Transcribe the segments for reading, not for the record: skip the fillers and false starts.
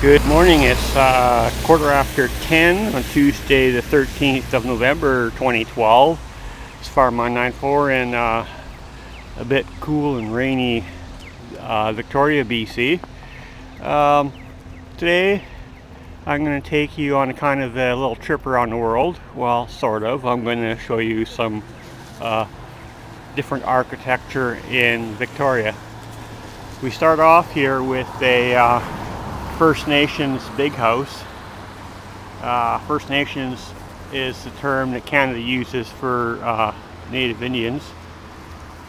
Good morning. It's quarter after 10 on Tuesday the 13th of November 2012. It's Farmline 94 in a bit cool and rainy Victoria, BC. Today I'm going to take you on a kind of a little trip around the world. Well, sort of. I'm going to show you some different architecture in Victoria. We start off here with a First Nations big house. First Nations is the term that Canada uses for Native Indians.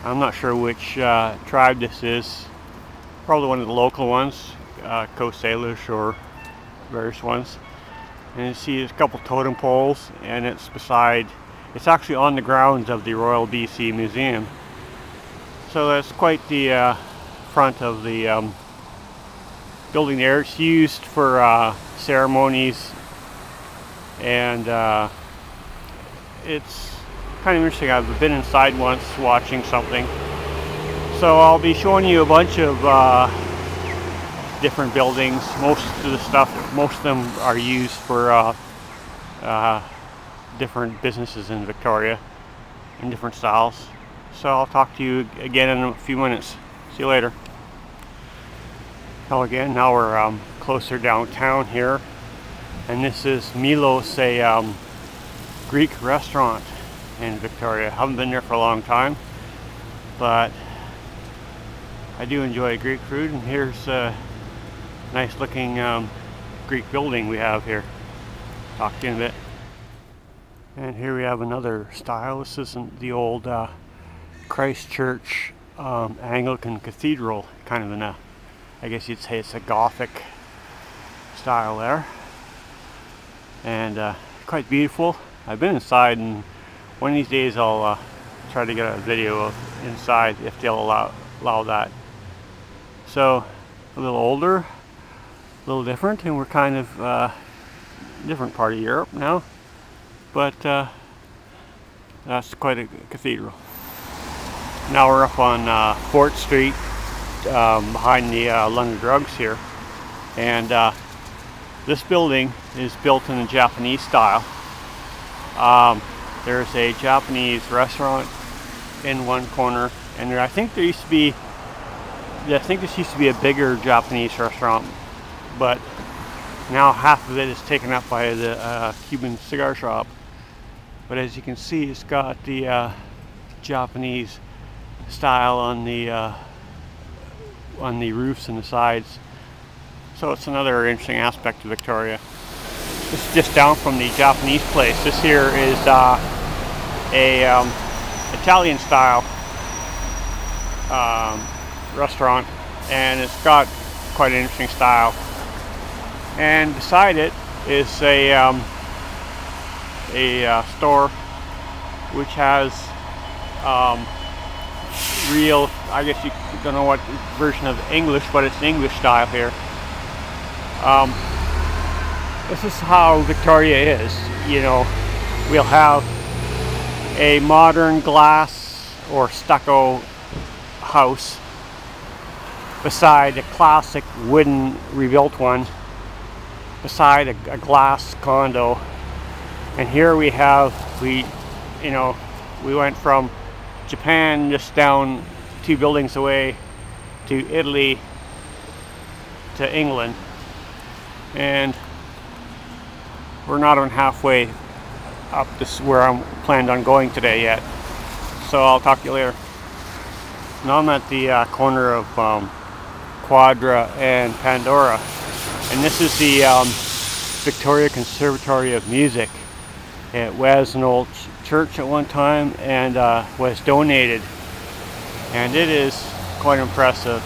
I'm not sure which tribe this is. Probably one of the local ones, Coast Salish or various ones. And you see there's a couple totem poles, and it's actually on the grounds of the Royal BC Museum. So that's quite the front of the building there. It's used for ceremonies, and it's kind of interesting. I've been inside once watching something, so I'll be showing you a bunch of different buildings. Most of them are used for different businesses in Victoria in different styles. So I'll talk to you again in a few minutes. See you later. Now we're closer downtown here, and this is Milos, a Greek restaurant in Victoria. I haven't been there for a long time, but I do enjoy Greek food, and here's a nice looking Greek building we have here. Talk to you in a bit. And here we have another style. This isn't the old Christchurch Anglican Cathedral, kind of in a, I guess you'd say it's a Gothic style there, and quite beautiful. I've been inside, and one of these days I'll try to get a video of inside if they'll allow that. So a little older, a little different, and we're kind of different part of Europe now, but that's quite a cathedral. Now we're up on Fort Street, behind the London Drugs here, and this building is built in the Japanese style. There's a Japanese restaurant in one corner, and I think this used to be a bigger Japanese restaurant, but now half of it is taken up by the Cuban cigar shop. But as you can see, it's got the Japanese style on the roofs and the sides. So it's another interesting aspect of Victoria. This is just down from the Japanese place. This here is a Italian style restaurant, and it's got quite an interesting style. And beside it is a store which has real, I guess you don't know what version of English, but it's English style here. This is how Victoria is. You know, we'll have a modern glass or stucco house beside a classic wooden rebuilt one, beside a glass condo. And here we went from Japan, just down 2 buildings away, to Italy, to England, and we're not even halfway up this where I'm planned on going today yet. So I'll talk to you later. Now I'm at the corner of Quadra and Pandora, and this is the Victoria Conservatory of Music. It was an old church at one time, and was donated, and it is quite impressive.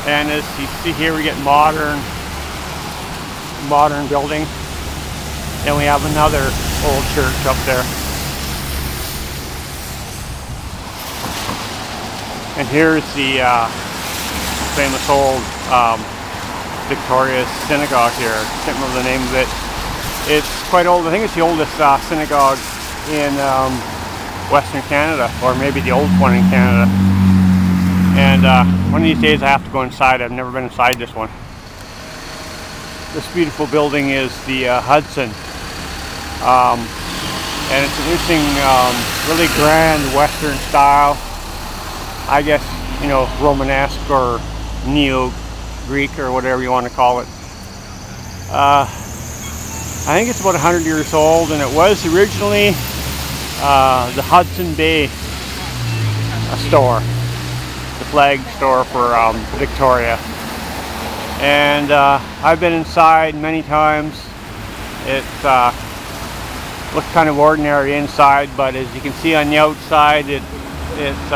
And as you see here, we get modern building. Then we have another old church up there. And here's the famous old Victoria Synagogue here. I can't remember the name of it. It's quite old. I think it's the oldest synagogue in Western Canada, or maybe the oldest one in Canada. And one of these days I have to go inside. I've never been inside this one. This beautiful building is the Hudson. And it's an interesting, really grand Western style. I guess, you know, Romanesque or Neo-Greek or whatever you want to call it. I think it's about 100 years old, and it was originally the Hudson Bay store, the flag store for Victoria. And I've been inside many times. It looks kind of ordinary inside, but as you can see on the outside, it's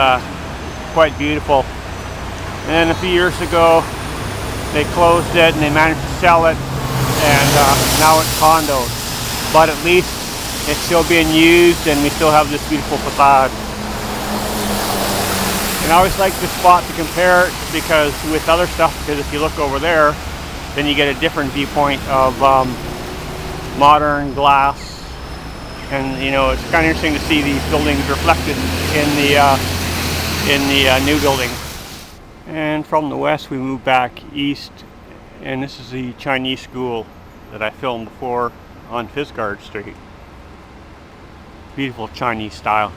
quite beautiful. And then a few years ago, they closed it and they managed to sell it, and now it's condos. But at least it's still being used, and we still have this beautiful facade. And I always like this spot to compare it because with other stuff, because if you look over there, then you get a different viewpoint of modern glass. And you know, it's kind of interesting to see these buildings reflected in the new building. And from the west, we move back east, and this is the Chinese school that I filmed before on Fisgard Street. Beautiful Chinese style.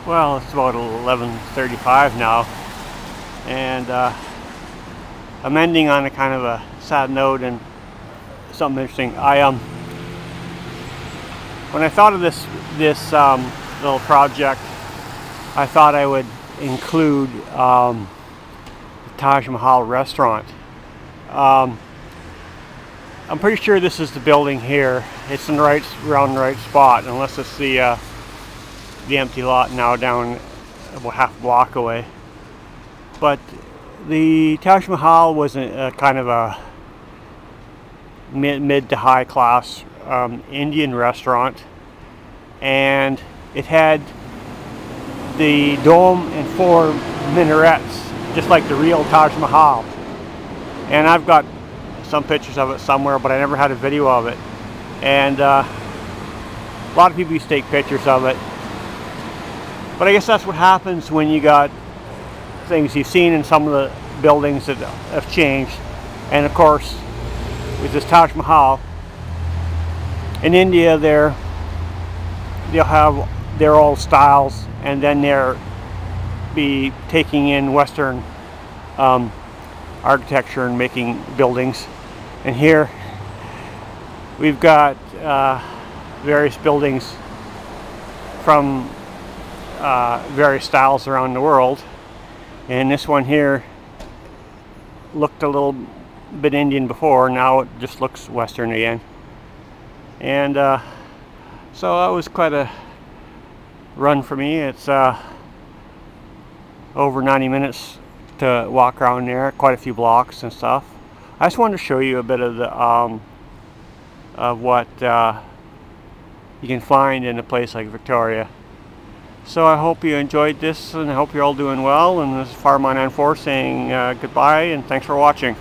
Well, it's about 11:35 now, and I'm ending on a kind of a sad note and something interesting. When I thought of this little project, I thought I would include the Taj Mahal restaurant. I'm pretty sure this is the building here. It's in the right, around the right spot, unless it's the empty lot now down about half a block away. But the Taj Mahal was a kind of a mid to high class Indian restaurant, and it had the dome and 4 minarets just like the real Taj Mahal. And I've got some pictures of it somewhere, but I never had a video of it. And a lot of people used to take pictures of it, but I guess that's what happens when you got things you've seen in some of the buildings that have changed. And of course, with this Taj Mahal in India, they'll have their old styles, and then they'll be taking in Western architecture and making buildings. And here we've got various buildings from various styles around the world. And this one here looked a little bit Indian before, now it just looks Western again. And so that was quite a run for me. It's over 90 minutes to walk around there, quite a few blocks and stuff. I just wanted to show you a bit of the of what you can find in a place like Victoria. So I hope you enjoyed this, and I hope you're all doing well. And this is Fireman N4 saying goodbye, and thanks for watching.